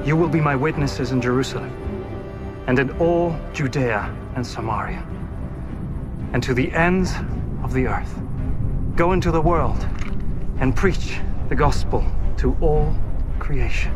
you will be my witnesses in Jerusalem, and in all Judea and Samaria, and to the ends of the earth. Go into the world and preach the gospel to all creation.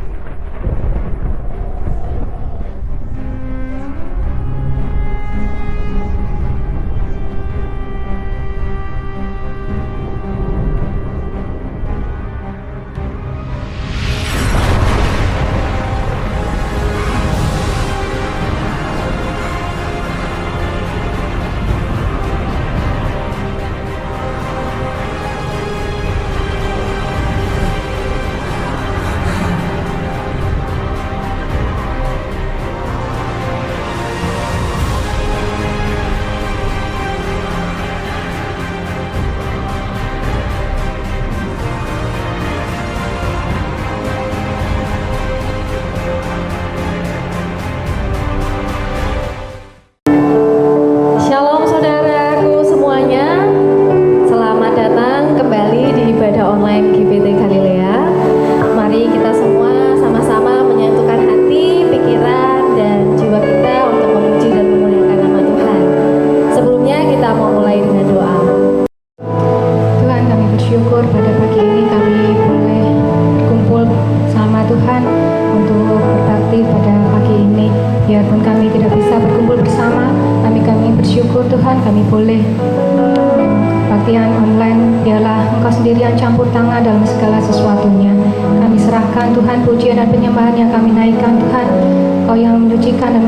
Biarpun kami tidak bisa berkumpul bersama, kami bersyukur Tuhan kami boleh kebaktian online. Biarlah Engkau sendiri yang campur tangan dalam segala sesuatunya. Kami serahkan Tuhan pujian dan penyembahan yang kami naikkan Tuhan. Engkau yang menyucikan dan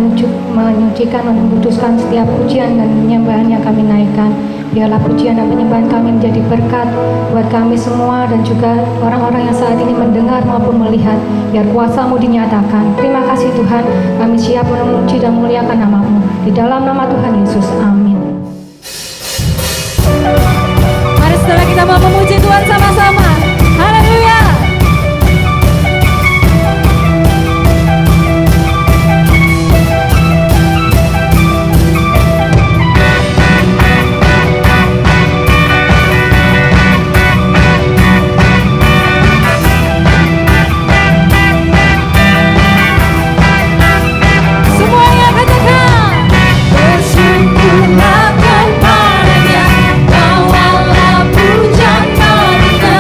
menyucikan dan menguduskan setiap pujian dan penyembahan yang kami naikkan. Biarlah pujian dan penyembahan kami menjadi berkat buat kami semua dan juga orang-orang yang saat ini mendengar maupun melihat. Biar kuasa-Mu dinyatakan. Terima kasih Tuhan, kami siap memuji dan memuliakan nama-Mu. Di dalam nama Tuhan Yesus, amin. Mari saudara kita mau memuji Tuhan sama-sama. Haleluya. Bersyukurlah kepadanya, bawalah pujian kepada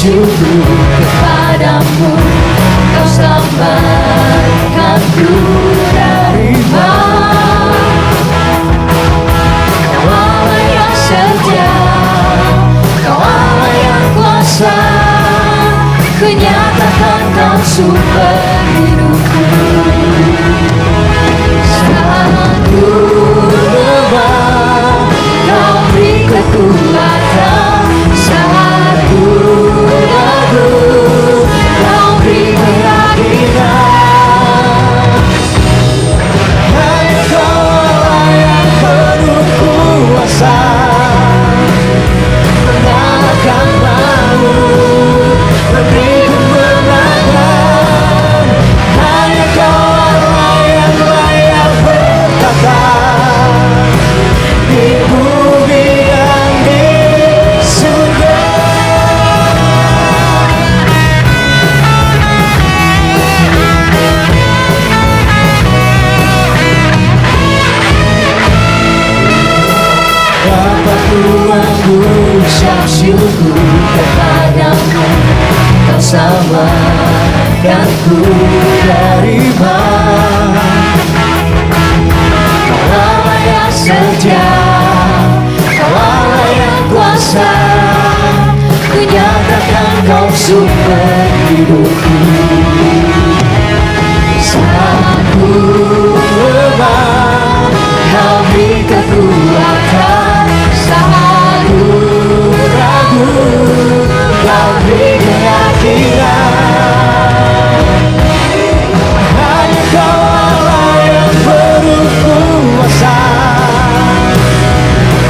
syukur kepadamu, Kau selamatkanku dari maut. Kau Allah yang setia, Kau Allah yang kuasa, Ku nyatakan Kau sumber hidupku. Saat ku lemah, Kau beri kekuatan. Saat ku ragu, Kau beri keyakinan. Hanya Kau Allah yang penuh kuasa, mengalahkan maut, memberi kemenangan. Hanya Kau Allah yang layak bertata di bumi dan di surga. Bapakku, aku ucap syukur Kepadamu, Kau selamatkanku dari maut. Kau Allah yang setia, Kau Allah yang kuasa, Ku nyatakan Kau sumber hidupku. Saat ku lemah, Kau beri kekuatan. Saat ku ragu, Kau beri keyakinan. Hanya Kau Allah yang penuh kuasa,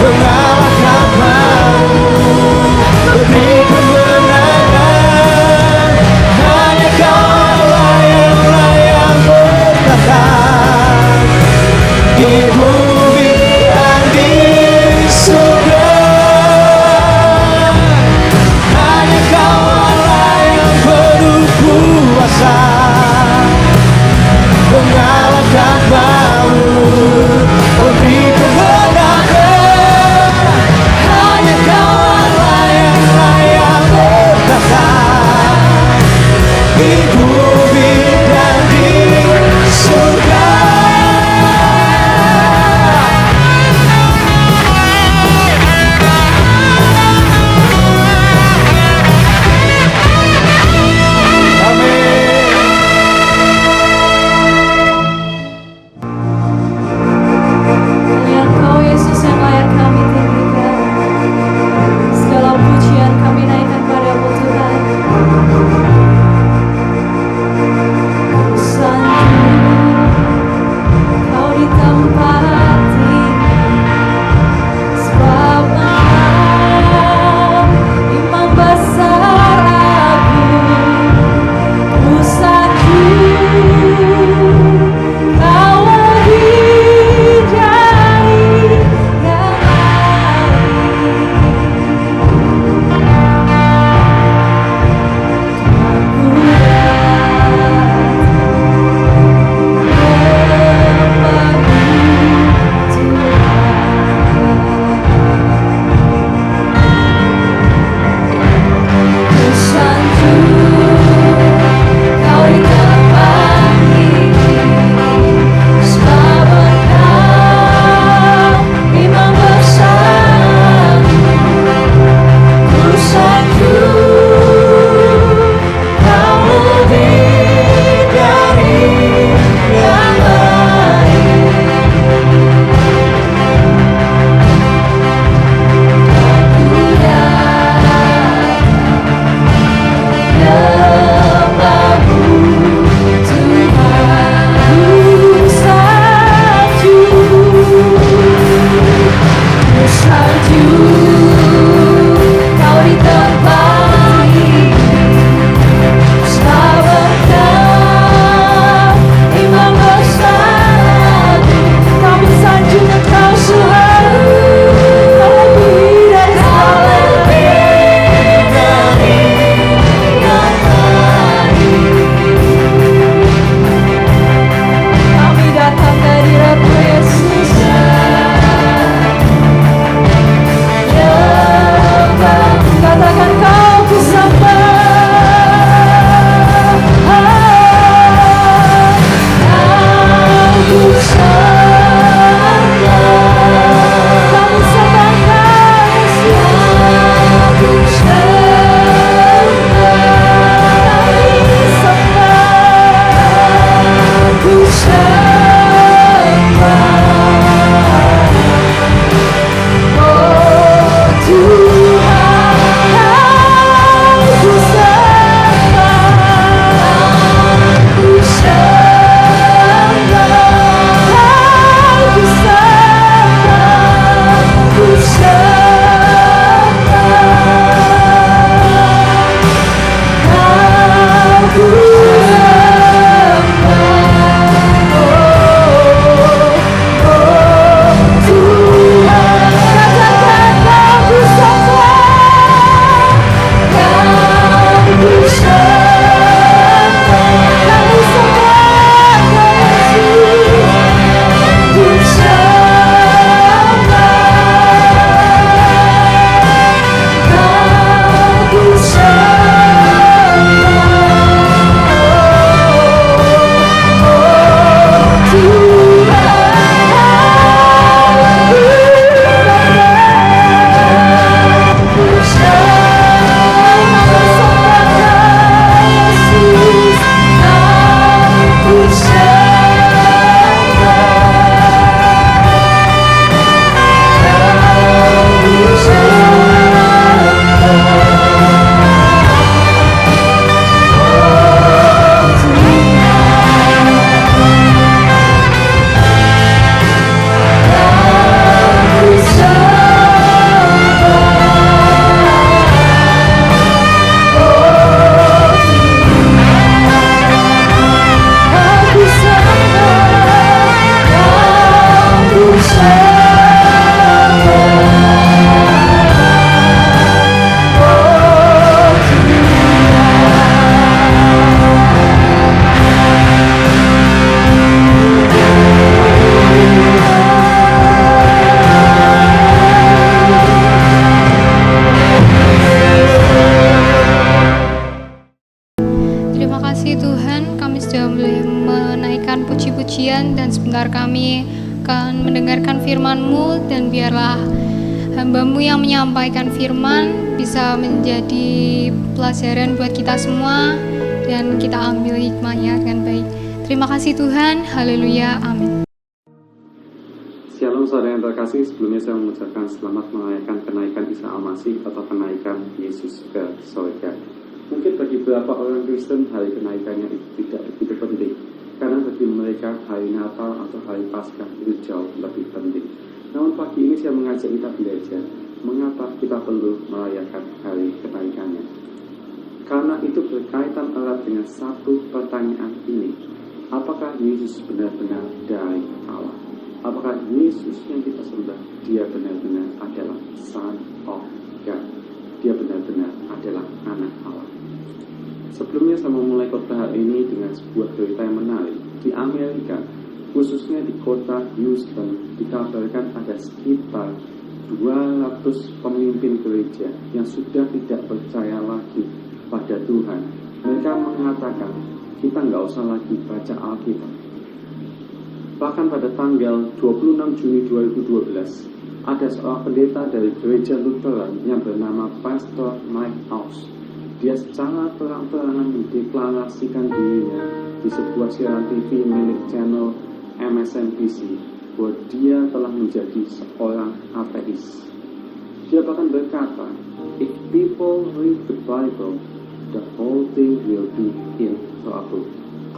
mengalahkan maut, memberi kemenangan. Hanya Kau Allah yang layak bertata sebentar kami akan mendengarkan firman-Mu, dan biarlah hamba-Mu yang menyampaikan firman bisa menjadi pelajaran buat kita semua, dan kita ambil hikmahnya dengan baik. Terima kasih Tuhan, haleluya, amin. Shalom saudara yang terkasih, sebelumnya saya mengucapkan selamat merayakan kenaikan Isa Al-Masih atau kenaikan Yesus ke surga. Mungkin bagi beberapa orang Kristen hari kenaikannya itu tidak begitu penting, karena bagi mereka hari Natal atau hari Paskah itu jauh lebih penting. Namun pagi ini saya mengajak kita belajar mengapa kita perlu merayakan hari kenaikannya. Karena itu berkaitan erat dengan satu pertanyaan ini: apakah Yesus benar-benar dari Allah? Apakah Yesus yang kita sembah, dia benar-benar adalah Son of God? Dia benar-benar adalah anak Allah. Sebelumnya saya memulai khotbah ini dengan sebuah berita yang menarik. Di Amerika, khususnya di kota Houston, dikabarkan ada sekitar 200 pemimpin gereja yang sudah tidak percaya lagi pada Tuhan. Mereka mengatakan, kita nggak usah lagi baca Alkitab. Bahkan pada tanggal 26 Juni 2012, ada seorang pendeta dari gereja Lutheran yang bernama Pastor Mike House. Dia secara terang-terangan mendeklarasikan dirinya di sebuah siaran TV milik channel MSNBC bahwa dia telah menjadi seorang ateis. Dia bahkan berkata, if people read the Bible, the whole thing will be in trouble.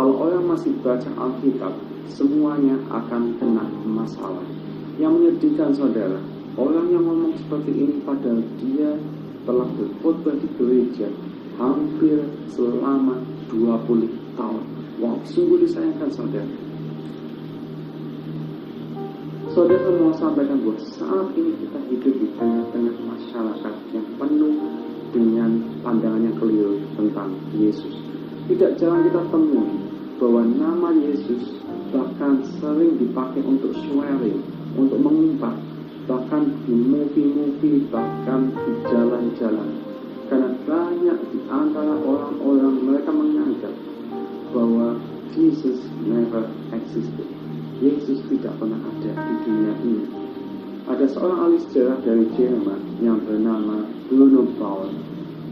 Kalau orang masih baca Alkitab, semuanya akan kena masalah. Yang menyedihkan saudara, orang yang ngomong seperti ini padahal dia telah berkhotbah di gereja hampir selama 20 tahun. Wow, sungguh disayangkan saudara. Saudara mau sampaikan bahwa saat ini kita hidup di tengah-tengah masyarakat yang penuh dengan pandangan yang keliru tentang Yesus. Tidak jarang kita temui bahwa nama Yesus bahkan sering dipakai untuk swearing, untuk mengumpat, bahkan di movie-movie, bahkan di jalan-jalan. Karena banyak di antara orang-orang mereka menganggap bahwa Jesus never existed. Yesus tidak pernah ada di dunia ini. Ada seorang ahli sejarah dari Jerman yang bernama Bruno Bauer.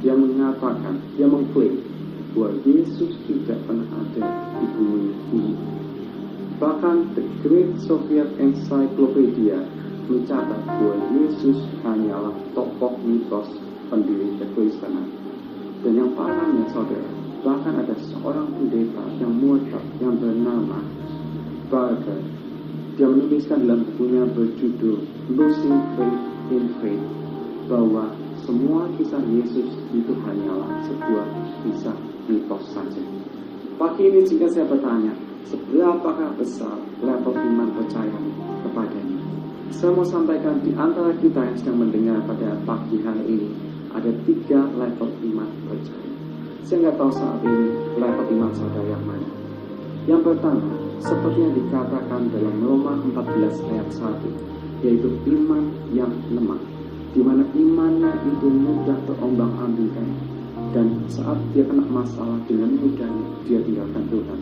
Dia mengatakan, dia mengklaim bahwa Yesus tidak pernah ada di bumi ini. Bahkan The Great Soviet Encyclopedia mencatat bahwa Yesus hanyalah tokoh mitos pendiri kekristenan. Dan yang parahnya saudara, bahkan ada seorang pendeta yang murtad yang bernama Barker. Dia menuliskan dalam bukunya berjudul Losing Faith in Faith bahwa semua kisah Yesus itu hanyalah sebuah kisah mitos saja. Pagi ini jika saya bertanya, seberapakah besar level iman percaya kepadanya? Saya mau sampaikan di antara kita yang sedang mendengar pada pagi hari ini, ada 3 level iman percaya. Saya nggak tahu saat ini level iman saudara yang mana. Yang pertama, seperti yang dikatakan dalam Roma 14 ayat 1, yaitu iman yang lemah, di mana imannya itu mudah terombang-ambingkan, dan saat dia kena masalah dengan mudahnya dia tinggalkan Tuhan.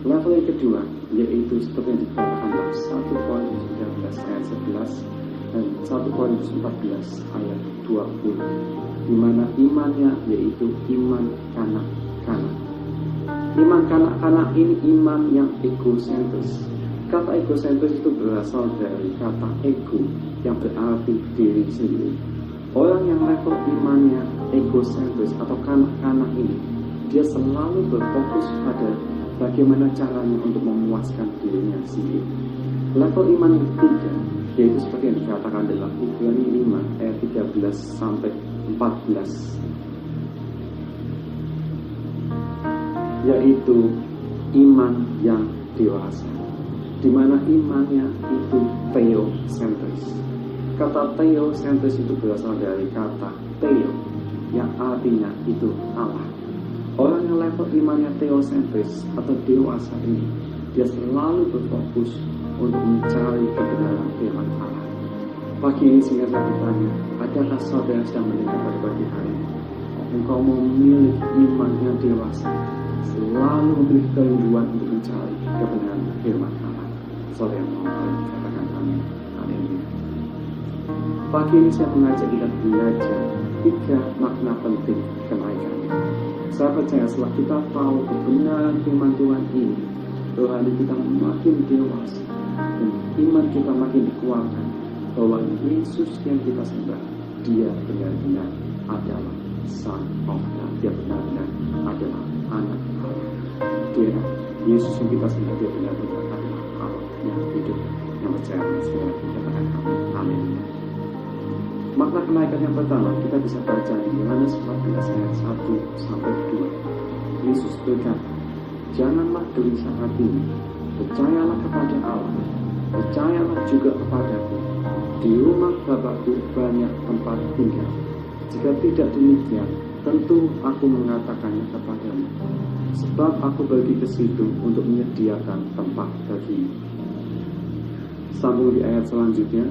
Level yang kedua, yaitu seperti yang dikatakan dalam 1 Korintus 13 ayat 11 dan 1 Korintus 14 ayat 20, di mana imannya yaitu iman kanak-kanak. Iman kanak-kanak ini iman yang egosentris. Kata egosentris itu berasal dari kata ego yang berarti diri sendiri. Orang yang level imannya egosentris atau kanak-kanak ini, dia selalu berfokus pada bagaimana caranya untuk memuaskan dirinya sendiri. Level iman yang ketiga, yaitu seperti yang dikatakan dalam Ibrani 5 ayat 13 sampai 14, yaitu iman yang dewasa, di mana imannya itu theosentris. Kata theosentris itu berasal dari kata theo, yang artinya itu Allah. Orang yang level imannya theosentris atau dewasa ini, dia selalu berfokus untuk mencari kebenaran firman Allah. Pagi ini sehingga saya bertanya, adakah saudara yang sedang mendengar pada pagi hari ini? Engkau mau memiliki iman yang dewasa, selalu memiliki kerinduan untuk mencari kebenaran firman Allah. Saudara yang mau katakan amin. Haleluya. Pagi ini saya mengajak kita belajar 3 makna penting kenaikan. Saya percaya setelah kita tahu kebenaran firman Tuhan ini, rohani kita makin dewasa dan iman kita makin dikuatkan bahwa Yesus yang kita sembah, Dia benar-benar adalah Son of God. Dia benar-benar adalah anak Allah. Dia Yesus yang kita sembah, Dia benar-benar adalah Allah yang hidup, yang percaya segala katakan amin. Makna kenaikan yang pertama kita bisa baca di Yohanes 14 ayat 1 sampai 2. Yesus berkata, janganlah gelisah hatimu, percayalah kepada Allah, percayalah juga kepadaku. Di rumah Bapakku banyak tempat tinggal. Jika tidak demikian, tentu aku mengatakannya kepadamu. Sebab aku pergi ke situ untuk menyediakan tempat bagimu. Sambung di ayat selanjutnya.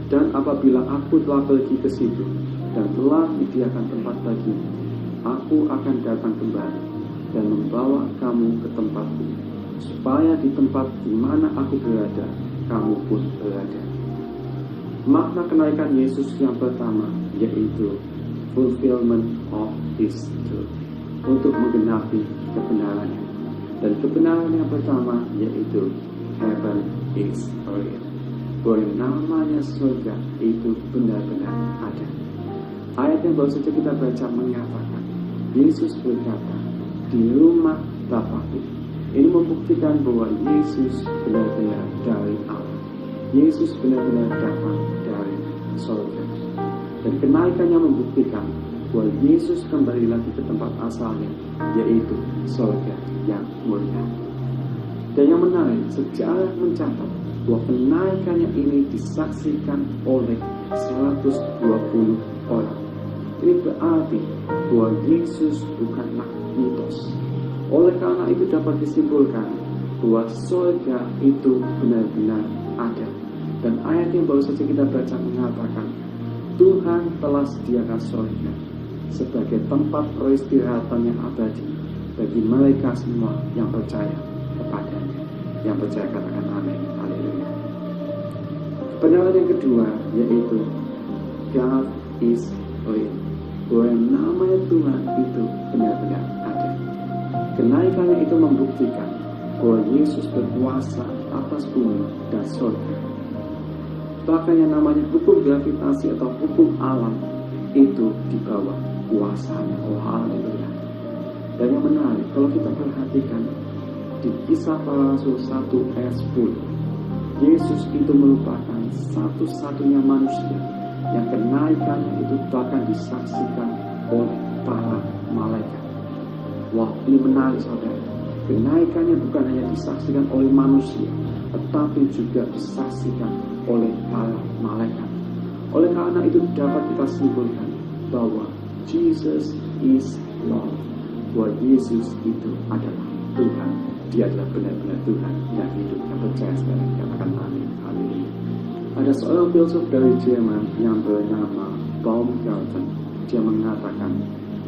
Dan apabila aku telah pergi ke situ dan telah menyediakan tempat bagimu, aku akan datang kembali dan membawa kamu ke tempatku, supaya di tempat di mana aku berada, kamu pun berada. Makna kenaikan Yesus yang pertama yaitu fulfillment of His truth, untuk menggenapi kebenarannya. Dan kebenaran yang pertama yaitu heaven is real, bahwa yang namanya surga itu benar-benar ada. Ayat yang baru saja kita baca mengatakan, Yesus berkata, di rumah Bapakku. Ini membuktikan bahwa Yesus benar-benar dari Allah. Yesus benar-benar datang dari surga. Dan kenaikannya membuktikan bahwa Yesus kembali lagi ke tempat asalnya, yaitu surga yang mulia. Dan yang menarik, sejarah mencatat bahwa kenaikannya ini disaksikan oleh 120 orang. Ini berarti bahwa Yesus bukanlah mitos. Oleh karena itu dapat disimpulkan bahwa surga itu benar-benar ada. Dan ayat yang baru saja kita baca mengatakan, Tuhan telah sediakan surga sebagai tempat peristirahatan yang abadi bagi mereka semua yang percaya kepadanya. Yang percaya katakan amin. Haleluya. Kebenaran yang kedua yaitu God is real, bahwa yang namanya Tuhan itu benar-benar ada. Kenaikannya itu membuktikan bahwa Yesus berkuasa atas bumi dan surga. Bahkan yang namanya hukum gravitasi atau hukum alam itu di bawah kuasanya. Oh haleluya. Dan yang menarik, kalau kita perhatikan di Kisah Para Rasul 1 ayat 10, Yesus itu merupakan satu-satunya manusia yang kenaikannya itu bahkan disaksikan oleh para malaikat. Wah, ini menarik saudara. Kenaikannya bukan hanya disaksikan oleh manusia, tetapi juga disaksikan oleh para malaikat. Oleh karena itu dapat kita simpulkan bahwa Jesus is Lord, bahwa Yesus itu adalah Tuhan. Dia adalah benar-benar Tuhan yang hidup, yang percaya sekali. Katakan amin. Haleluya. Ada seorang filsuf dari Jerman yang bernama Baumgarten. Dia mengatakan,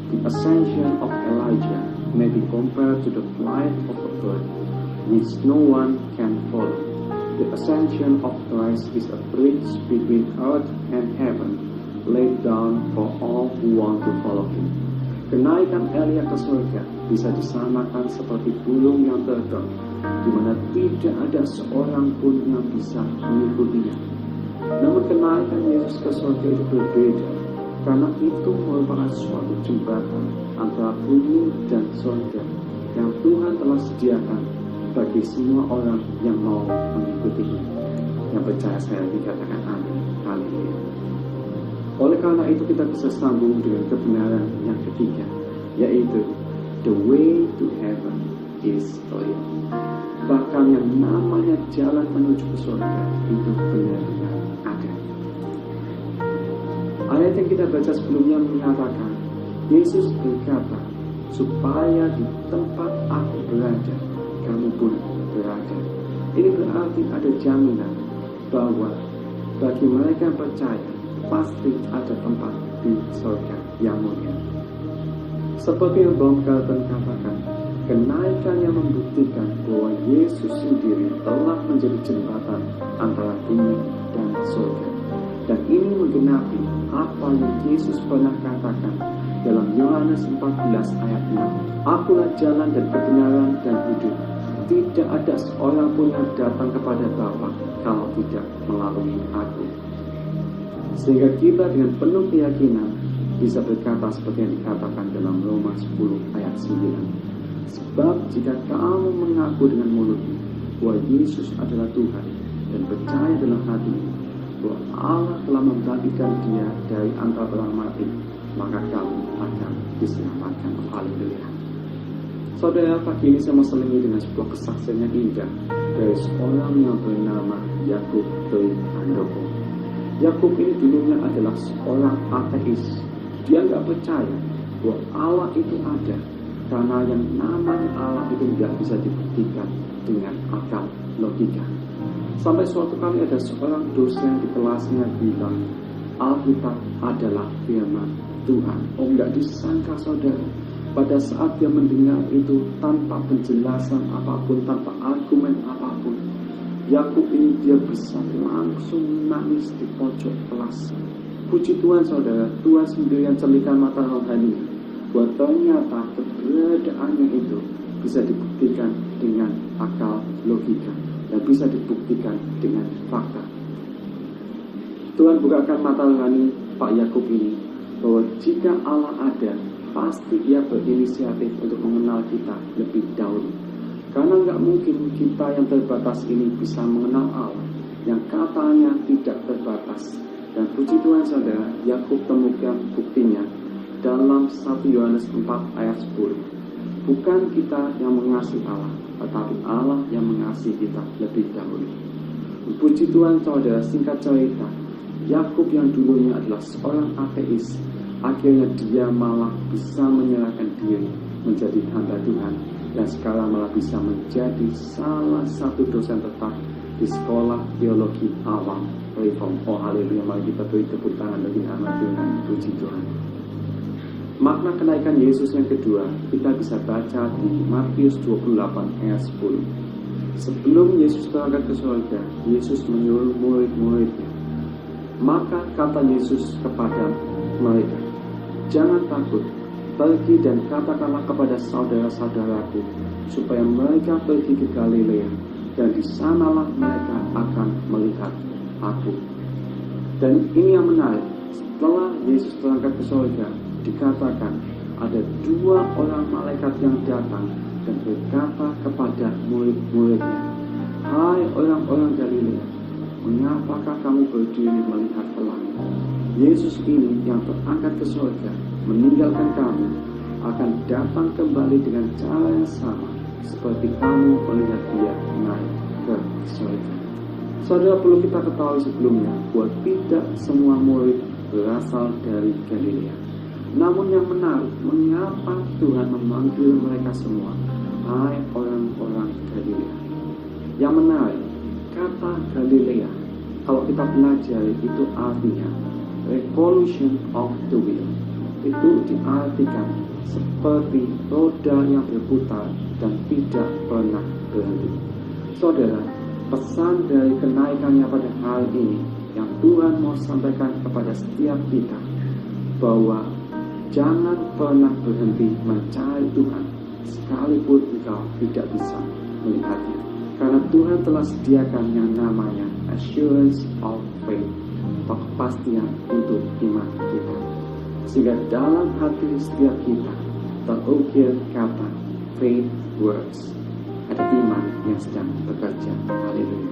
the ascension of Elijah may be compared to the flight of a bird, which no one can follow. The ascension of Christ is a bridge between earth and heaven, laid down for all who want to follow Him. Kenaikan Elia ke surga bisa disamakan seperti burung yang terbang, di mana tidak ada seorang pun yang bisa mengikutinya. Namun kenaikan Yesus ke surga itu berbeda, karena itu merupakan suatu jembatan antara bumi dan surga yang Tuhan telah sediakan bagi semua orang yang mau mengikutinya. Yang percaya saya dikatakan amin. Haleluya. Oleh karena itu kita bisa sambung dengan kebenaran yang ketiga, yaitu the way to heaven is real. Bahkan yang namanya jalan menuju ke surga itu benar-benar ada. Ayat yang kita baca sebelumnya mengatakan, Yesus berkata, supaya di tempat aku berada, kamu pun berada. Ini berarti ada jaminan bahwa bagi mereka yang percaya, pasti ada tempat di surga yang mulia. Seperti yang Baumgarten katakan, Kenaikannya membuktikan bahwa Yesus sendiri telah menjadi jembatan antara bumi dan surga. Dan ini menggenapi apa yang Yesus pernah katakan dalam Yohanes 14 ayat 6. Akulah jalan dan kebenaran dan hidup. Tidak ada seorang pun yang datang kepada Bapa kalau tidak melalui aku. Sehingga kita dengan penuh keyakinan bisa berkata seperti yang dikatakan dalam Roma 10 ayat 9. Sebab jika kamu mengaku dengan mulutmu bahwa Yesus adalah Tuhan dan percaya dalam hatimu bahwa Allah telah membangkitkan Dia dari antara orang mati, maka kamu akan diselamatkan. Haleluya. Saudara, pagi ini saya mau selingi dengan sebuah kesaksian yang indah dari seorang yang bernama Yakub dari Handoko. Yakub ini dulunya adalah seorang ateis. Dia nggak percaya bahwa Allah itu ada, karena yang namanya Allah itu tidak bisa dibuktikan dengan akal logika. Sampai suatu kali ada seorang dosen di kelasnya bilang, Alkitab adalah firman Tuhan. Oh, nggak disangka saudara, pada saat dia mendengar itu tanpa penjelasan apapun, tanpa argumen apapun, Yakub ini dia bisa langsung nangis di pojok kelas. Puji Tuhan saudara, Tuhan sendiri yang celikan mata rohani bahwa ternyata keberadaannya itu bisa dibuktikan dengan akal logika dan bisa dibuktikan dengan fakta. Tuhan bukakan mata rohani Pak Yakub ini bahwa jika Allah ada, pasti Ia berinisiatif untuk mengenal kita lebih dahulu. Karena nggak mungkin kita yang terbatas ini bisa mengenal Allah yang katanya tidak terbatas. Dan puji Tuhan saudara, Yakub temukan buktinya dalam 1 Yohanes 4 ayat 10. Bukan kita yang mengasihi Allah, tetapi Allah yang mengasihi kita lebih dahulu. Puji Tuhan saudara, singkat cerita, Yakub yang dulunya adalah seorang ateis, akhirnya dia malah bisa menyerahkan diri menjadi hamba Tuhan, dan sekarang malah bisa menjadi salah satu dosen tetap di sekolah teologi awam Reform. Oh haleluya, mari kita beri tepuk tangan bagi anak Tuhan. Puji Tuhan. Makna kenaikan Yesus yang kedua kita bisa baca di Matius 28 ayat 10. Sebelum Yesus berangkat ke surga, Yesus menyuruh murid-muridnya. Maka kata Yesus kepada mereka, jangan takut, pergi dan katakanlah kepada saudara-saudaraku supaya mereka pergi ke Galilea, dan di sanalah mereka akan melihat aku. Dan ini yang menarik, setelah Yesus berangkat ke surga, dikatakan ada 2 orang malaikat yang datang dan berkata kepada murid-muridnya, hai orang-orang Galilea, mengapakah kamu berdiri melihat ke langit? Yesus ini yang berangkat ke surga, meninggalkan kamu, akan datang kembali dengan cara yang sama seperti kamu melihat Dia naik ke surga. Saudara, perlu kita ketahui sebelumnya bahwa tidak semua murid berasal dari Galilea. Namun yang menarik, mengapa Tuhan memanggil mereka semua, hai orang-orang Galilea? Yang menarik, kata Galilea, kalau kita pelajari itu artinya revolution of the wheel. Itu diartikan seperti roda yang berputar dan tidak pernah berhenti. Saudara, pesan dari kenaikannya pada hari ini yang Tuhan mau sampaikan kepada setiap kita, bahwa jangan pernah berhenti mencari Tuhan sekalipun engkau tidak bisa melihatnya. Karena Tuhan telah sediakan yang namanya assurance of faith, atau kepastian untuk iman kita. Sehingga dalam hati setiap kita terukir kata faith works. Ada iman yang sedang bekerja. Haleluya.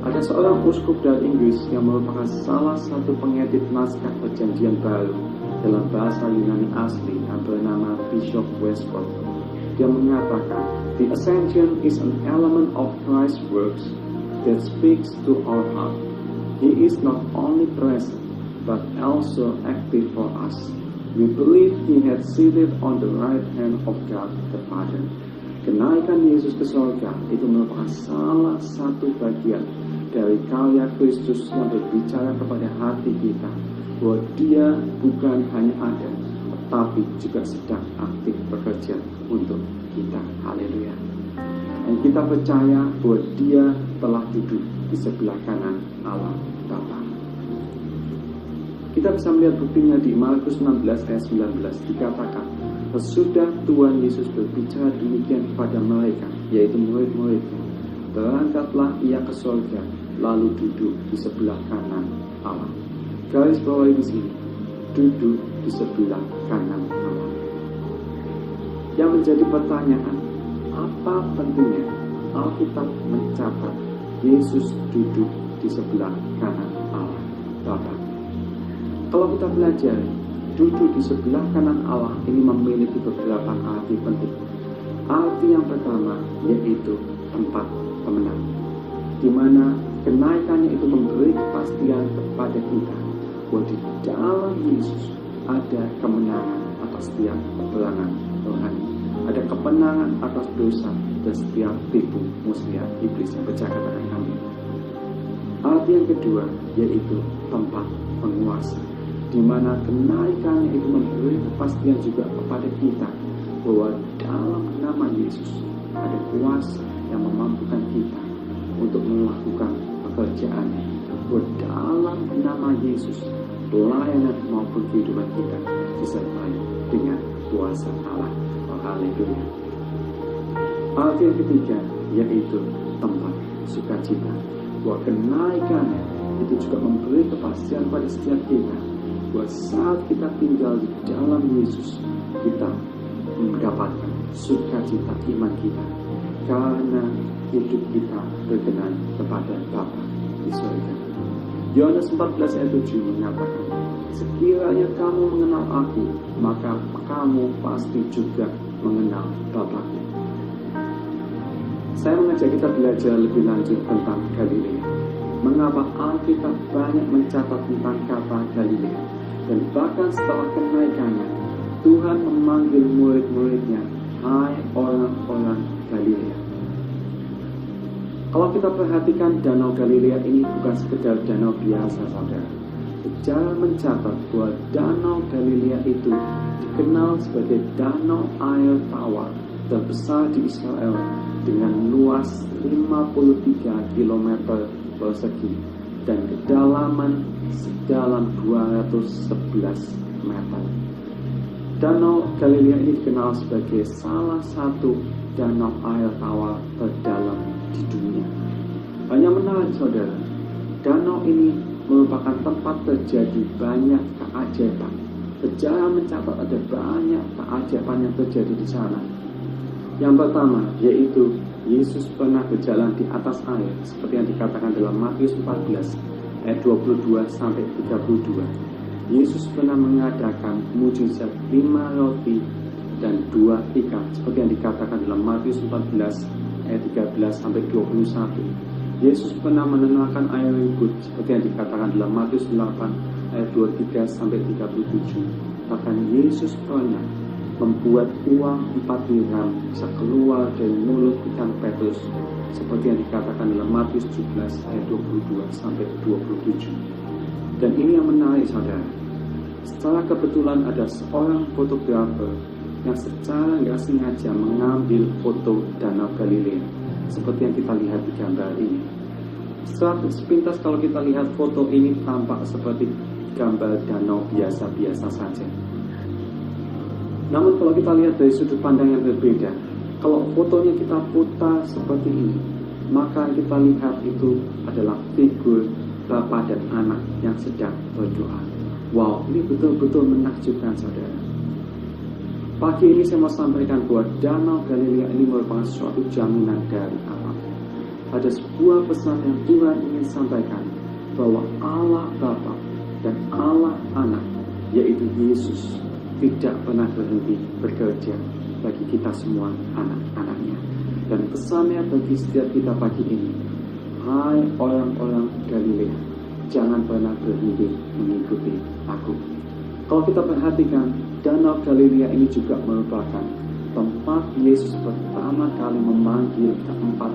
Ada seorang uskup dari Inggris yang merupakan salah satu pengedit naskah Perjanjian Baru dalam bahasa Yunani asli yang bernama Bishop Westcott. Dia mengatakan, the ascension is an element of Christ's works that speaks to our heart. He is not only present, but also active for us. We believe He had seated on the right hand of God the Father. Kenaikan Yesus ke surga itu merupakan salah satu bagian dari karya Kristus yang berbicara kepada hati kita, bahwa Dia bukan hanya ada, tapi juga sedang aktif bekerja untuk kita. Haleluya. Dan kita percaya bahwa Dia telah duduk di sebelah kanan Allah Bapa. Kita bisa melihat buktinya di Markus 16 ayat 19, dikatakan, sesudah Tuhan Yesus berbicara demikian kepada mereka, yaitu murid-muridnya, berangkatlah ia ke surga, lalu duduk di sebelah kanan Allah. Garis bawahi di sini, duduk di sebelah kanan Allah. Yang menjadi pertanyaan, apa pentingnya Alkitab mencatat Yesus duduk di sebelah kanan Allah Bapa? Kalau kita belajar, duduk di sebelah kanan Allah ini memiliki beberapa arti penting. Arti yang pertama yaitu tempat pemenang, di mana kenaikannya itu memberi kepastian kepada kita bahwa di dalam Yesus ada kemenangan atas setiap peperangan rohani, ada kemenangan atas dosa dan setiap tipu muslihat iblis yang berjaga dengan kami. Arti yang kedua yaitu tempat penguasa, di mana kenaikannya itu memberi kepastian juga kepada kita bahwa dalam nama Yesus ada kuasa yang memampukan kita untuk melakukan pekerjaannya. Bahwa dalam nama Yesus pelayanan maupun kehidupan kita disertai dengan kuasa Allah. Oh, haleluya. Arti yang ketiga yaitu tempat sukacita, bahwa kenaikannya itu juga memberi kepastian pada setiap kita bahwa saat kita tinggal di dalam Yesus, kita mendapatkan sukacita iman kita karena hidup kita berkenan kepada Bapa di surga. Yohanes 14 ayat 7 mengatakan, sekiranya kamu mengenal aku, maka kamu pasti juga mengenal Bapa-Ku. Saya mengajak kita belajar lebih lanjut tentang Galilea. Mengapa Alkitab banyak mencatat tentang kata Galilea? Dan bahkan setelah kenaikannya, Tuhan memanggil murid-muridnya, hai orang-orang Galilea. Kalau kita perhatikan danau Galilea ini bukan sekedar danau biasa, saudara. Sejarah mencatat bahwa danau Galilea itu dikenal sebagai danau air tawar terbesar di Israel dengan luas 53 km persegi dan kedalaman sedalam 211 meter. Danau Galilea ini dikenal sebagai salah satu danau air tawar terdalam di dunia. Hanya menarik, saudara, danau ini merupakan tempat terjadi banyak keajaiban. Sejarah mencatat ada banyak keajaiban yang terjadi di sana. Yang pertama yaitu Yesus pernah berjalan di atas air seperti yang dikatakan dalam Matius 14 ayat 22 sampai 32. Yesus pernah mengadakan mujizat 5 roti dan 2 ikan seperti yang dikatakan dalam Matius 14 ayat 13 sampai 21. Yesus pernah menenangkan air ribut seperti yang dikatakan dalam Matius 8 ayat 23 sampai 37. Bahkan Yesus pernah membuat uang 4 dirham bisa keluar dari mulut ikan Petrus seperti yang dikatakan dalam Matius 17 ayat 22 sampai 27. Dan ini yang menarik, saudara. Secara kebetulan ada seorang fotografer yang secara nggak sengaja mengambil foto danau Galilea seperti yang kita lihat di gambar ini. Secara sepintas kalau kita lihat foto ini tampak seperti gambar danau biasa-biasa saja. Namun kalau kita lihat dari sudut pandang yang berbeda, kalau fotonya kita putar seperti ini, maka kita lihat itu adalah figur Bapa dan Anak yang sedang berdoa. Wow, ini betul-betul menakjubkan, saudara. Pagi ini saya mau sampaikan bahwa danau Galilea ini merupakan suatu jaminan dari Allah. Ada sebuah pesan yang Tuhan ingin sampaikan bahwa Allah Bapa dan Allah Anak, yaitu Yesus, tidak pernah berhenti bekerja bagi kita semua anak-anaknya. Dan pesannya bagi setiap kita pagi ini, hai orang-orang Galilea, jangan pernah berhenti mengikuti aku. Kalau kita perhatikan, danau Galilea ini juga merupakan tempat Yesus pertama kali memanggil keempat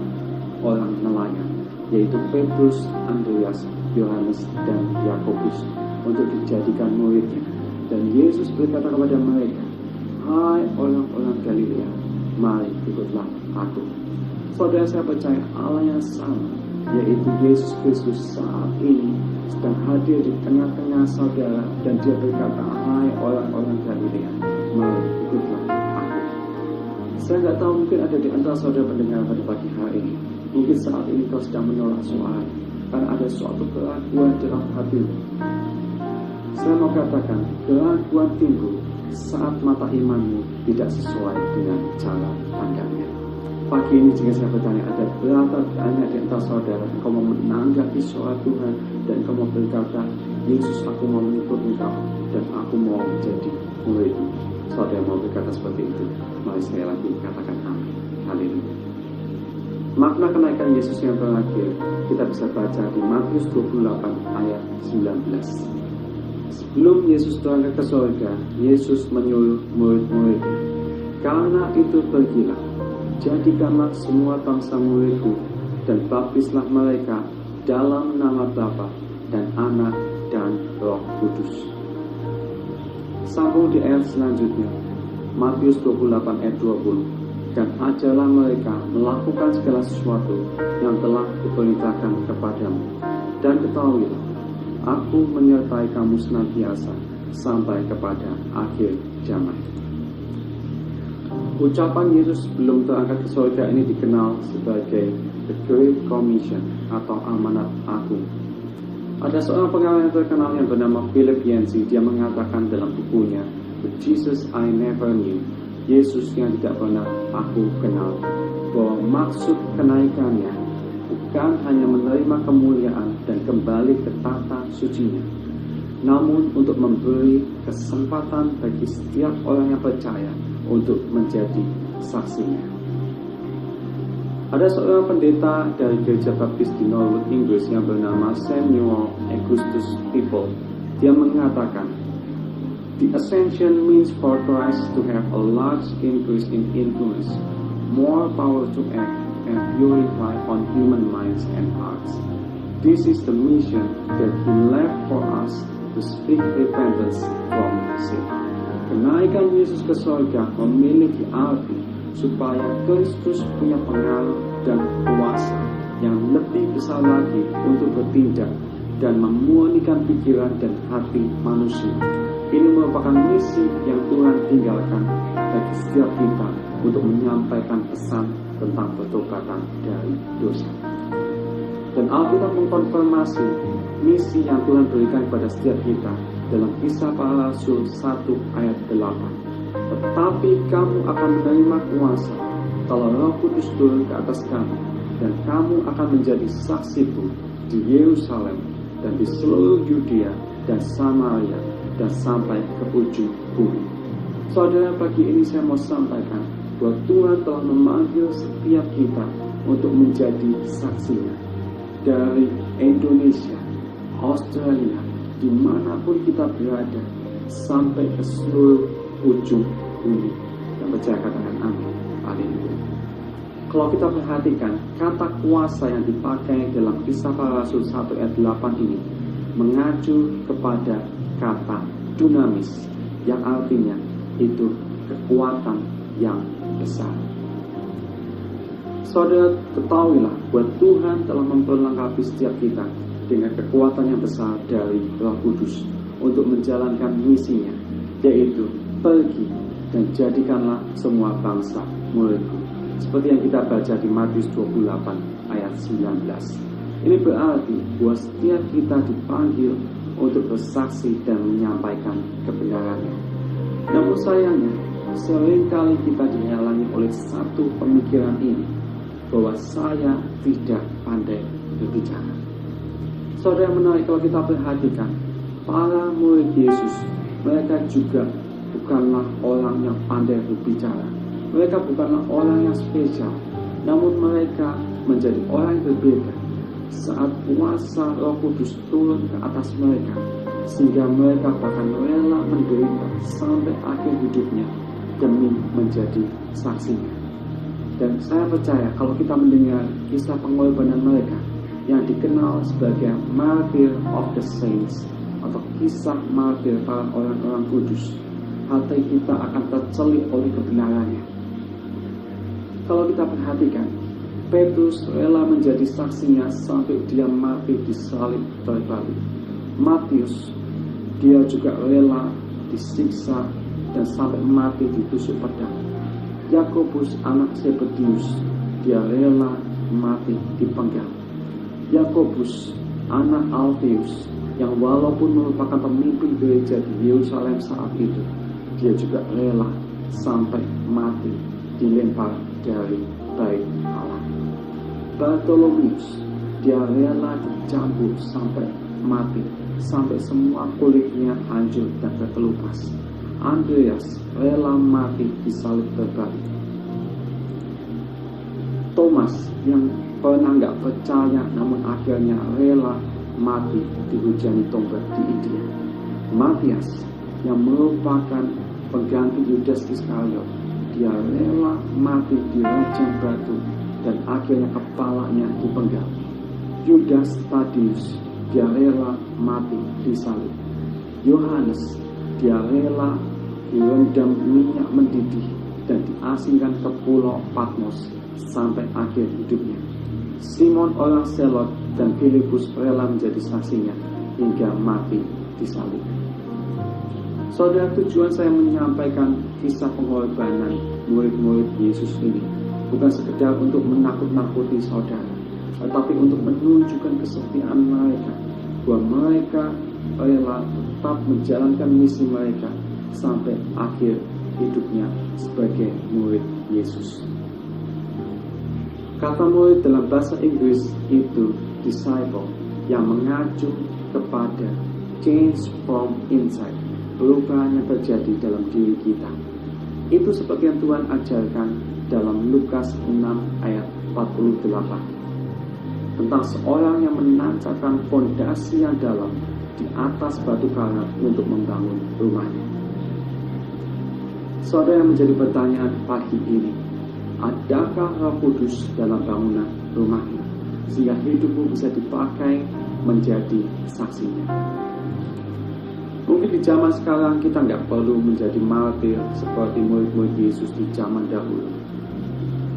orang nelayan, yaitu Petrus, Andreas, Yohanes, dan Yakobus untuk dijadikan muridnya. Dan Yesus berkata kepada mereka, "Hai orang-orang Galilea, mari ikutlah aku." Saudara, saya percaya Allah yang sama, yaitu Yesus Kristus, saat ini sedang hadir di tengah-tengah saudara, dan dia berkata, "Hai orang-orang Galilea, mari ikutlah aku." Saya nggak tahu, mungkin ada di antara saudara pendengar pada pagi hari ini, mungkin saat ini kau sedang menolak suara karena ada suatu keraguan dalam hatimu. Saya mau katakan, keraguan timbul saat mata imanmu tidak sesuai dengan cara pandangnya. Pagi ini jika saya bertanya, ada berapa banyak di antara saudara kau mau menanggapi suara Tuhan dan kau mau berkata, "Yesus, aku mau mengikut Engkau dan aku mau menjadi murid-Mu." Saudara mau berkata seperti itu, mari sekali lagi katakan amin. Haleluya. Makna kenaikan Yesus yang terakhir kita bisa baca di Matius 28 ayat 19. Sebelum Yesus berangkat ke surga, Yesus menyuruh murid-muridnya, "Karena itu pergilah, jadikanlah semua bangsa muridku, dan baptislah mereka dalam nama Bapa dan Anak dan Roh Kudus." Sambung di ayat selanjutnya, Matius 28 ayat 20. "Dan ajarlah mereka melakukan segala sesuatu yang telah kuperintahkan kepadamu. Dan ketahuilah, aku menyertai kamu senantiasa sampai kepada akhir zaman." Ucapan Yesus sebelum terangkat ke surga ini dikenal sebagai The Great Commission atau amanat agung. Ada seorang pengarang yang terkenal yang bernama Philip Yancey. Dia mengatakan dalam bukunya The Jesus I Never Knew, Yesus yang tidak pernah aku kenal, bahwa maksud kenaikannya bukan hanya menerima kemuliaan dan kembali ke tata sucinya, namun untuk memberi kesempatan bagi setiap orang yang percaya untuk menjadi saksinya. Ada seorang pendeta dari gereja baptis di Norwood, Inggris yang bernama Samuel Augustus People. Dia mengatakan, "The ascension means for Christ to have a large increase in influence, more power to act and purify on human minds and hearts. This is the mission that He left for us to speak repentance from sin." Kenaikan Yesus ke surga memiliki arti supaya Kristus punya pengaruh dan kuasa yang lebih besar lagi untuk bertindak dan memurnikan pikiran dan hati manusia. Ini merupakan misi yang Tuhan tinggalkan bagi setiap kita untuk menyampaikan pesan tentang pertobatan dari dosa. Dan Alkitab mengkonfirmasi misi yang Tuhan berikan kepada setiap kita dalam Kisah Para Rasul 1 ayat 8. "Tetapi kamu akan menerima kuasa kalau Roh Kudus turun ke atas kamu, dan kamu akan menjadi saksiku di Yerusalem dan di seluruh Yudea dan Samaria dan sampai ke ujung bumi." Saudara, pagi ini saya mau sampaikan bahwa Tuhan telah memanggil setiap kita untuk menjadi saksinya. Dari Indonesia, Australia, dimanapun kita berada, sampai ke seluruh ujung bumi. Yang percaya katakan amin. Haleluya. Kalau kita perhatikan, kata kuasa yang dipakai dalam Kisah Para Rasul 1 ayat 8 ini mengacu kepada kata dunamis, yang artinya itu kekuatan yang besar. Saudara, ketahuilah bahwa Tuhan telah memperlengkapi setiap kita dengan kekuatan yang besar dari Roh Kudus untuk menjalankan misinya, yaitu pergi dan jadikanlah semua bangsa muridku. Seperti yang kita baca di Matius 28 ayat 19. Ini berarti bahwa setiap kita dipanggil untuk bersaksi dan menyampaikan kebenarannya. Namun sayangnya, seringkali kita dihalangi oleh satu pemikiran ini, bahwa saya tidak pandai berbicara. Saudara, menarik kalau kita perhatikan, para murid Yesus, mereka juga bukanlah orang yang pandai berbicara. Mereka bukanlah orang yang spesial, namun mereka menjadi orang yang berbeda saat kuasa Roh Kudus turun ke atas mereka, sehingga mereka bahkan rela menderita sampai akhir hidupnya demi menjadi saksinya. Dan saya percaya kalau kita mendengar kisah pengorbanan mereka yang dikenal sebagai Martyr of the Saints, atau kisah martir para orang-orang kudus, hati kita akan tercelik oleh kebenarannya. Kalau kita perhatikan, Petrus rela menjadi saksinya sampai dia mati disalib terbalik. Matius, dia juga rela disiksa dan sampai mati ditusuk pedang. Yakobus anak Zebedius, dia rela mati dipenggal. Yakobus anak Alfeus, yang walaupun merupakan pemimpin gereja di Yerusalem saat itu, dia juga rela sampai mati dilempar dari bait Allah. Bartolomeus, dia rela dicambuk sampai mati, sampai semua kulitnya hancur dan terkelupas. Andreas rela mati disalib terbalik. Thomas yang pernah nggak percaya namun akhirnya rela mati dihujani tombak di India. Matias yang merupakan pengganti Yudas Iskariot, dia rela mati di rejang batu dan akhirnya kepalanya dipenggal. Yudas Tadius, dia rela mati disalib. Yohanes, dia rela direndam minyak mendidih dan diasingkan ke pulau Patmos sampai akhir hidupnya. Simon orang Selot dan Filipus rela menjadi saksinya hingga mati disalib. Saudara, tujuan saya menyampaikan kisah pengorbanan murid-murid Yesus ini bukan sekedar untuk menakut-nakuti saudara, tetapi untuk menunjukkan kesetiaan mereka, bahwa mereka rela tetap menjalankan misi mereka sampai akhir hidupnya sebagai murid Yesus. Kata murid dalam bahasa Inggris itu disciple, yang mengacu kepada change from inside, perubahan yang terjadi dalam diri kita. Itu seperti yang Tuhan ajarkan dalam Lukas 6 ayat 48 tentang seorang yang menancapkan fondasi yang dalam di atas batu karang untuk membangun rumahnya. Saudara, yang menjadi pertanyaan pagi ini, adakah Roh Kudus dalam bangunan rumahnya sehingga hidupmu bisa dipakai menjadi saksinya? Mungkin di zaman sekarang kita nggak perlu menjadi martir seperti murid-murid Yesus di zaman dahulu.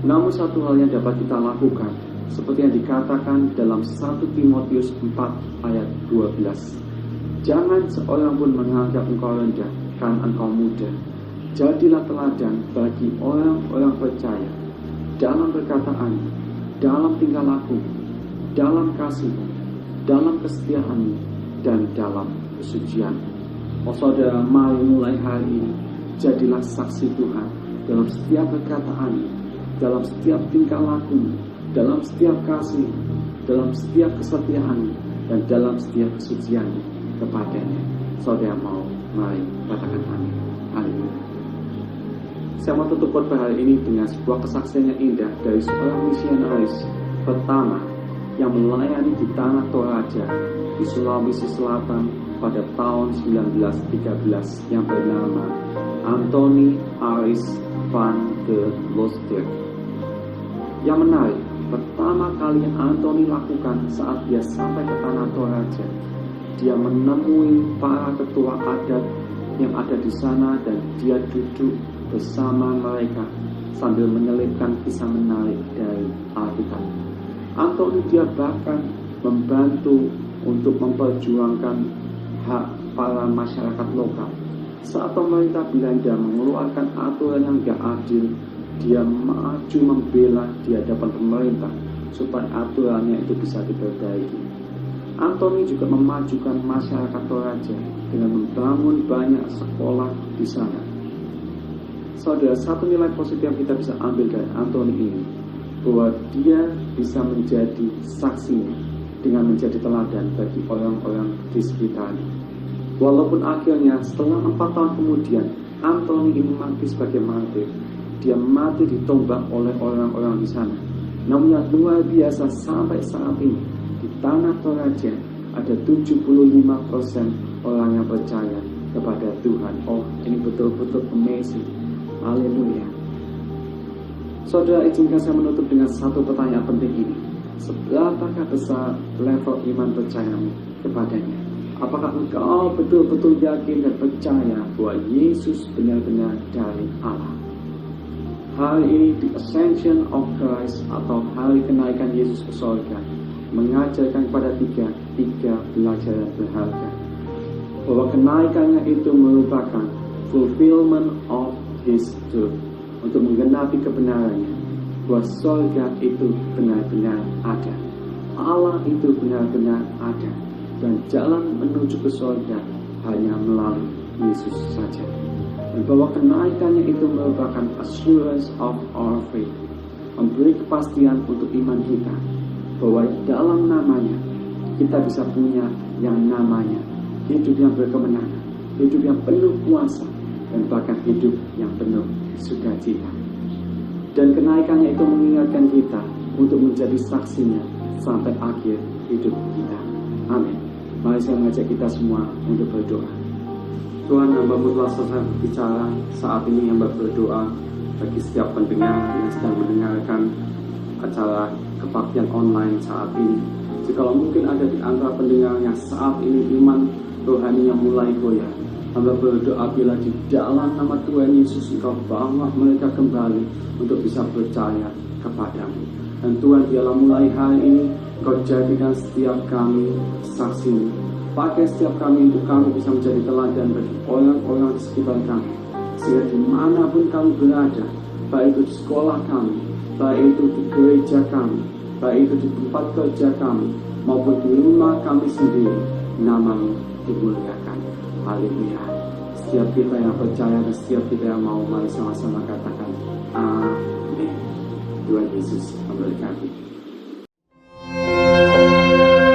Namun satu hal yang dapat kita lakukan, seperti yang dikatakan dalam 1 Timotius 4 ayat 12. Jangan seorang pun menganggap engkau rendah karena engkau muda. Jadilah teladan bagi orang-orang percaya dalam perkataan, dalam tingkah laku, dalam kasih, dalam kesetiaan, dan dalam kesucian. Oh saudara, mari mulai hari ini jadilah saksi Tuhan dalam setiap perkataan, dalam setiap tingkah laku, dalam setiap kasih, dalam setiap kesetiaan, dan dalam setiap kesucian kepadanya. Saudara mau, mari katakan amin. Haleluya. Saya mau tutup khotbah hari ini dengan sebuah kesaksian yang indah dari seorang misionaris pertama yang melayani di Tanah Toraja di Sulawesi Selatan pada tahun 1913 yang bernama Anthony Aris van der Loosdrecht. Yang menarik, pertama kali yang Anthony lakukan saat dia sampai ke Tanah Toraja, dia menemui para ketua adat yang ada di sana dan dia duduk bersama mereka sambil menyelipkan kisah menarik dari Alkitab. Anthony dia bahkan membantu untuk memperjuangkan hak para masyarakat lokal. Saat pemerintah Belanda mengeluarkan aturan yang gak adil, dia maju membela di hadapan pemerintah supaya aturannya itu bisa diperbaiki. Anthony juga memajukan masyarakat Toraja dengan membangun banyak sekolah di sana. Saudara, satu nilai positif yang kita bisa ambil dari Anthony ini, bahwa dia bisa menjadi saksinya dengan menjadi teladan bagi orang-orang di sekitarnya. Walaupun akhirnya setelah 4 tahun kemudian Anthony ini mati sebagai martir, dia mati ditombak oleh orang-orang di sana. Namun yang luar biasa, sampai saat ini di Tanah Toraja ada 75% orang yang percaya kepada Tuhan. Oh, ini betul-betul amazing. Haleluya. Saudara, izinkan saya menutup dengan satu pertanyaan penting ini. Seberapakah besar level iman percayamu kepadanya? Apakah engkau betul-betul yakin dan percaya bahwa Yesus benar-benar dari Allah? Hari ini the Ascension of Christ atau hari kenaikan Yesus ke surga mengajarkan kepada tiga pelajaran berharga, bahwa kenaikannya itu merupakan fulfillment of His truth, untuk menggenapi kebenarannya, bahwa surga itu benar-benar ada, Allah itu benar-benar ada, dan jalan menuju ke surga hanya melalui Yesus saja. Dan bahwa kenaikannya itu merupakan assurance of our faith, memberi kepastian untuk iman kita, bahwa dalam namanya kita bisa punya yang namanya hidup yang berkemenangan, hidup yang penuh kuasa, dan bahkan hidup yang penuh sukacita. Dan kenaikannya itu mengingatkan kita untuk menjadi saksinya sampai akhir hidup kita. Amin. Mari saya mengajak kita semua untuk berdoa. Tuhan, hamba-Mu telah selesai berbicara. Saat ini hamba berdoa bagi setiap pendengar yang sedang mendengarkan acara kebaktian online saat ini. Jikalau mungkin ada di antara pendengar yang saat ini iman rohaninya mulai goyah, hamba berdoa bila di dalam nama Tuhan Yesus Engkau bawa mereka kembali untuk bisa percaya kepadamu. Dan Tuhan, biarlah mulai hari ini Engkau jadikan setiap kami saksi. Pakai setiap kami untuk kami bisa menjadi teladan bagi orang-orang di sekitar kami, sehingga dimanapun kami berada, baik itu di sekolah kami, baik itu di gereja kami, baik itu di tempat kerja kami, maupun di rumah kami sendiri, nama-Mu dimuliakan. Haleluya. Setiap kita yang percaya dan setiap kita yang mau, mari sama-sama katakan amin. Tuhan Yesus memberkati. Hallelujah.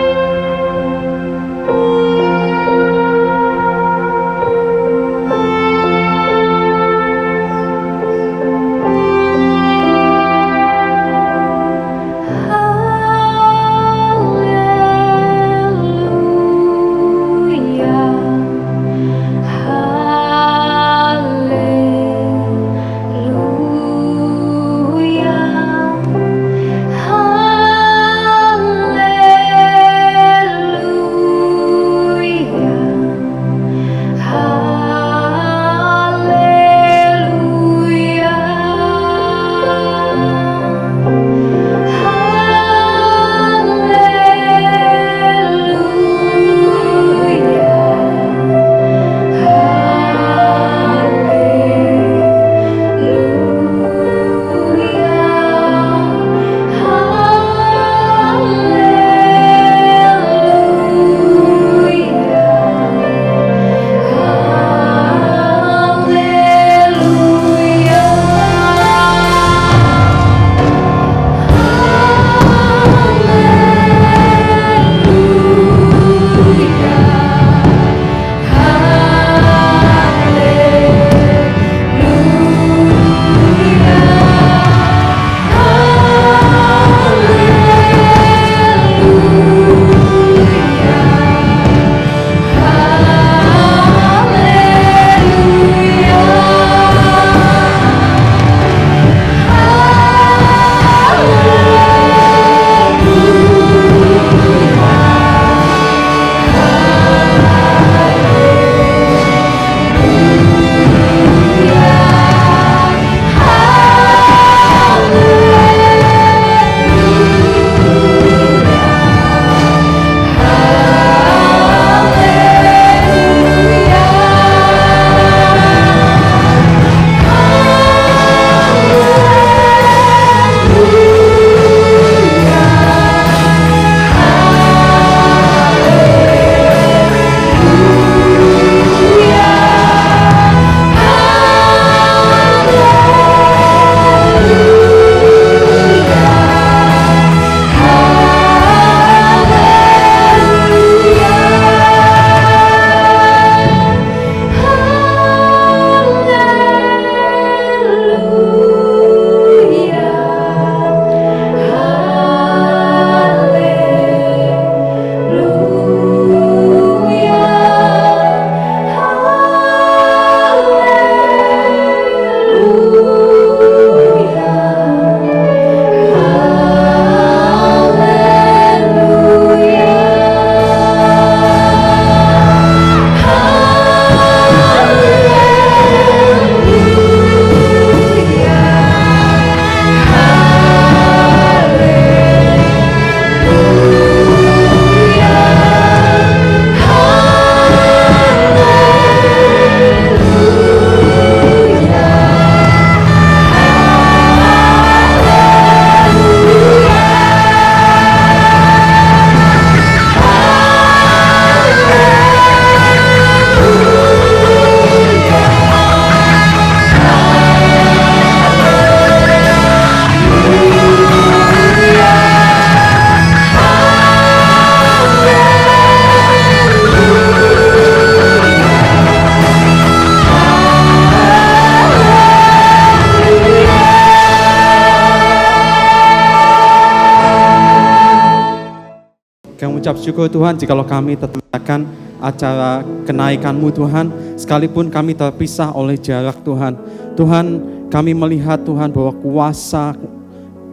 mengucap syukur Tuhan jikalau kami tetap akan acara kenaikan-Mu Tuhan, sekalipun kami terpisah oleh jarak Tuhan. Tuhan, kami melihat Tuhan bahwa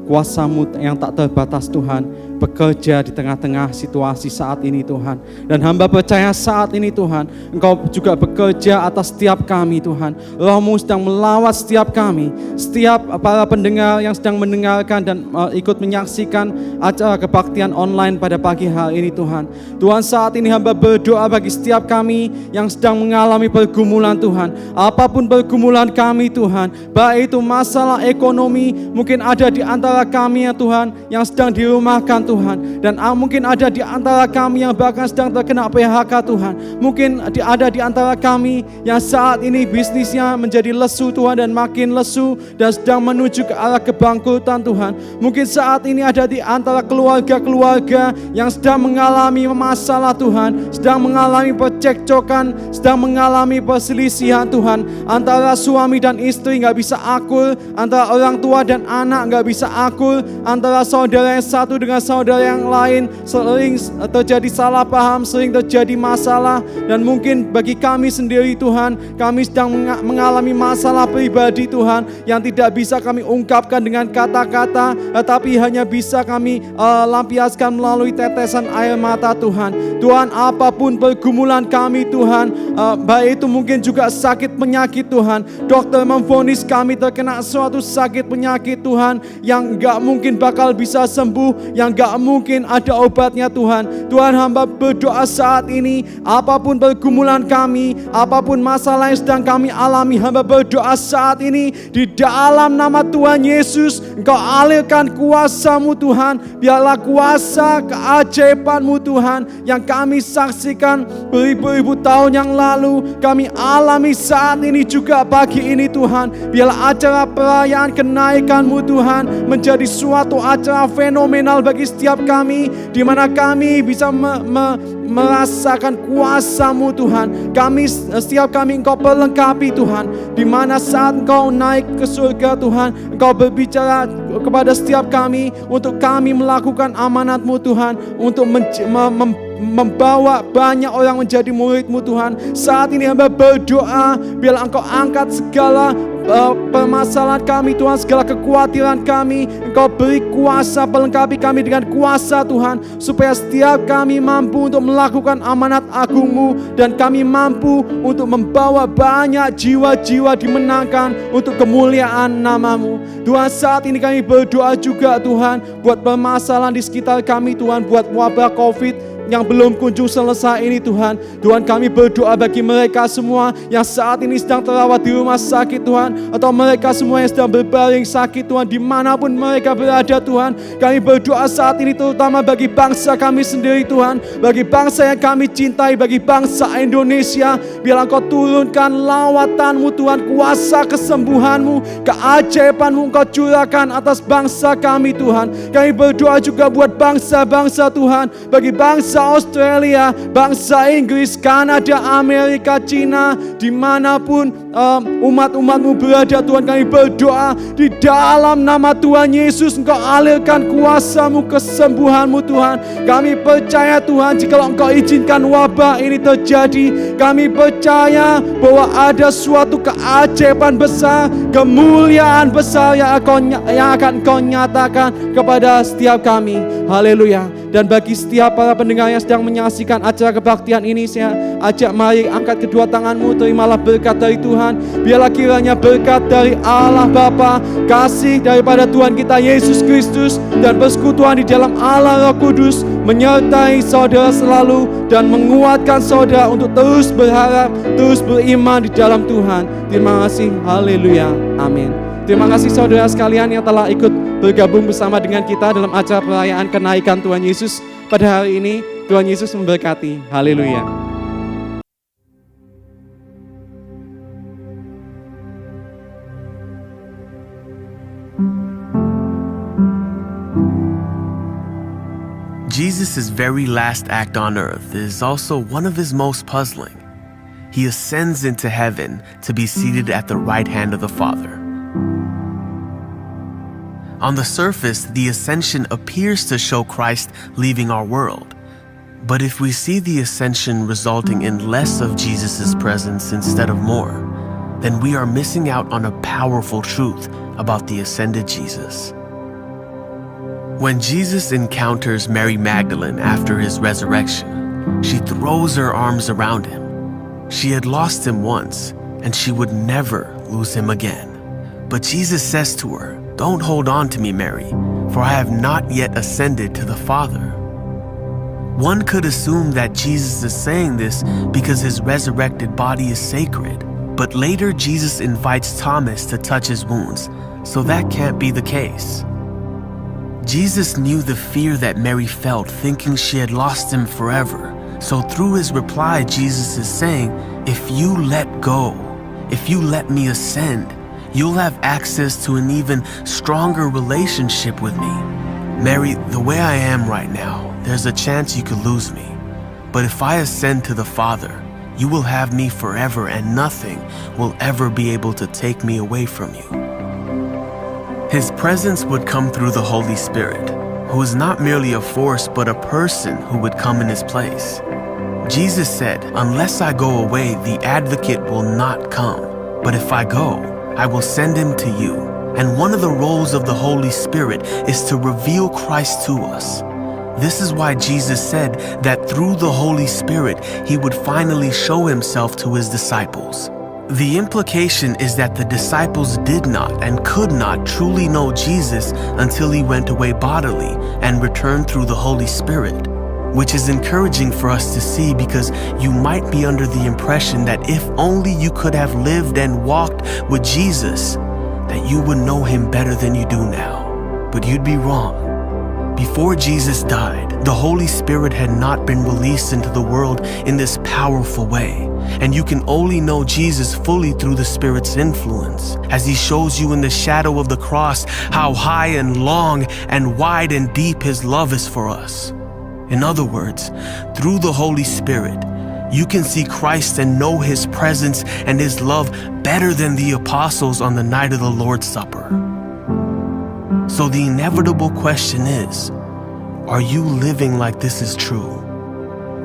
kuasa-Mu yang tak terbatas Tuhan bekerja di tengah-tengah situasi saat ini Tuhan. Dan hamba percaya saat ini Tuhan, Engkau juga bekerja atas setiap kami Tuhan. Roh-Mu sedang melawat setiap kami, setiap para pendengar yang sedang mendengarkan dan ikut menyaksikan acara kebaktian online pada pagi hari ini Tuhan. Tuhan, saat ini hamba berdoa bagi setiap kami yang sedang mengalami pergumulan Tuhan. Apapun pergumulan kami Tuhan, baik itu masalah ekonomi, mungkin ada di antara kami ya Tuhan yang sedang dirumahkan Tuhan, dan mungkin ada di antara kami yang bahkan sedang terkena PHK Tuhan. Mungkin ada di antara kami yang saat ini bisnisnya menjadi lesu Tuhan, dan makin lesu dan sedang menuju ke arah kebangkrutan Tuhan. Mungkin saat ini ada di antara keluarga-keluarga yang sedang mengalami masalah Tuhan, sedang mengalami percekcokan, sedang mengalami perselisihan Tuhan, antara suami dan istri gak bisa akur, antara orang tua dan anak gak bisa akur, antara saudara yang satu dengan saudara yang lain sering terjadi salah paham, sering terjadi masalah. Dan mungkin bagi kami sendiri Tuhan, kami sedang mengalami masalah pribadi Tuhan, yang tidak bisa kami ungkapkan dengan kata-kata, tetapi hanya bisa kami lampiaskan melalui tetesan air mata Tuhan. Tuhan, apapun pergumulan kami Tuhan, baik itu mungkin juga sakit penyakit Tuhan, dokter memvonis kami terkena suatu sakit penyakit Tuhan yang gak mungkin bakal bisa sembuh, yang gak mungkin ada obatnya Tuhan. Tuhan, hamba berdoa saat ini, apapun pergumulan kami, apapun masalah yang sedang kami alami, hamba berdoa saat ini di dalam nama Tuhan Yesus, Engkau alirkan kuasa-Mu Tuhan. Biarlah kuasa keajaiban-Mu Tuhan yang kami saksikan beribu-ribu tahun yang lalu, kami alami saat ini juga pagi ini Tuhan. Biarlah acara perayaan kenaikan-Mu Tuhan menjadi suatu acara fenomenal bagi setiap kami, di mana kami bisa merasakan kuasa-Mu Tuhan. Setiap kami Engkau perlengkapi Tuhan, di mana saat Engkau naik ke surga Tuhan, Engkau berbicara kepada setiap kami untuk kami melakukan amanat-Mu Tuhan, untuk membawa banyak orang menjadi murid-Mu Tuhan. Saat ini hamba berdoa, biarlah Engkau angkat segala permasalahan kami Tuhan, segala kekhawatiran kami, Engkau beri kuasa, perlengkapi kami dengan kuasa Tuhan, supaya setiap kami mampu untuk melakukan amanat agung-Mu, dan kami mampu untuk membawa banyak jiwa-jiwa dimenangkan untuk kemuliaan nama-Mu. Tuhan, saat ini kami berdoa juga Tuhan, buat permasalahan di sekitar kami Tuhan, buat wabah COVID yang belum kunjung selesai ini Tuhan. Tuhan, kami berdoa bagi mereka semua yang saat ini sedang terawat di rumah sakit Tuhan, atau mereka semua yang sedang berbaring sakit Tuhan, dimanapun mereka berada Tuhan. Kami berdoa saat ini terutama bagi bangsa kami sendiri Tuhan, bagi bangsa yang kami cintai, bagi bangsa Indonesia. Biarlah Engkau turunkan lawatan-Mu Tuhan, kuasa kesembuhan-Mu, keajaiban-Mu Engkau curahkan atas bangsa kami Tuhan. Kami berdoa juga buat bangsa-bangsa Tuhan, bagi bangsa Australia, bangsa Inggris, Kanada, Amerika, Cina, dimanapun umat-umat-Mu berada Tuhan. Kami berdoa di dalam nama Tuhan Yesus, Engkau alirkan kuasa-Mu, kesembuhan-Mu Tuhan. Kami percaya Tuhan, jika Engkau izinkan wabah ini terjadi, kami percaya bahwa ada suatu keajaiban besar, kemuliaan besar yang akan Engkau nyatakan kepada setiap kami. Haleluya. Dan bagi setiap para pendengar yang sedang menyaksikan acara kebaktian ini, saya ajak mari angkat kedua tanganmu, terimalah berkat dari Tuhan. Biarlah kiranya berkat dari Allah Bapa, kasih daripada Tuhan kita Yesus Kristus, dan persekutuan di dalam Allah Roh Kudus menyertai saudara selalu dan menguatkan saudara untuk terus berharap, terus beriman di dalam Tuhan. Terima kasih. Haleluya. Amin. Terima kasih saudara sekalian yang telah ikut bergabung bersama dengan kita dalam acara perayaan kenaikan Tuhan Yesus pada hari ini. Tuhan Yesus memberkati. Haleluya. Jesus' very last act on earth is also one of his most puzzling. He ascends into heaven to be seated at the right hand of the Father. On the surface, the ascension appears to show Christ leaving our world. But if we see the ascension resulting in less of Jesus' presence instead of more, then we are missing out on a powerful truth about the ascended Jesus. When Jesus encounters Mary Magdalene after his resurrection, she throws her arms around him. She had lost him once, and she would never lose him again. But Jesus says to her, "Don't hold on to me, Mary, for I have not yet ascended to the Father." One could assume that Jesus is saying this because his resurrected body is sacred, but later Jesus invites Thomas to touch his wounds, so that can't be the case. Jesus knew the fear that Mary felt, thinking she had lost him forever. So through his reply, Jesus is saying, if you let go, if you let me ascend, you'll have access to an even stronger relationship with me. Mary, the way I am right now, there's a chance you could lose me. But if I ascend to the Father, you will have me forever, and nothing will ever be able to take me away from you. His presence would come through the Holy Spirit, who is not merely a force, but a person who would come in his place. Jesus said, "Unless I go away, the advocate will not come. But if I go, I will send him to you." And one of the roles of the Holy Spirit is to reveal Christ to us. This is why Jesus said that through the Holy Spirit, he would finally show himself to his disciples. The implication is that the disciples did not and could not truly know Jesus until he went away bodily and returned through the Holy Spirit, which is encouraging for us to see, because you might be under the impression that if only you could have lived and walked with Jesus, that you would know him better than you do now. But you'd be wrong. Before Jesus died, the Holy Spirit had not been released into the world in this powerful way. And you can only know Jesus fully through the Spirit's influence, as he shows you in the shadow of the cross how high and long and wide and deep his love is for us. In other words, through the Holy Spirit, you can see Christ and know his presence and his love better than the apostles on the night of the Lord's Supper. So the inevitable question is, are you living like this is true?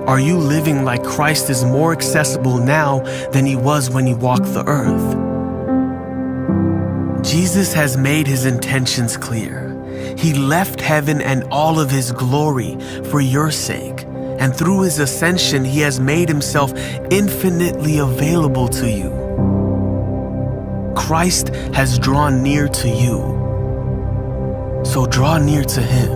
Are you living like Christ is more accessible now than he was when he walked the earth? Jesus has made his intentions clear. He left heaven and all of his glory for your sake. And through his ascension, he has made himself infinitely available to you. Christ has drawn near to you. So draw near to him.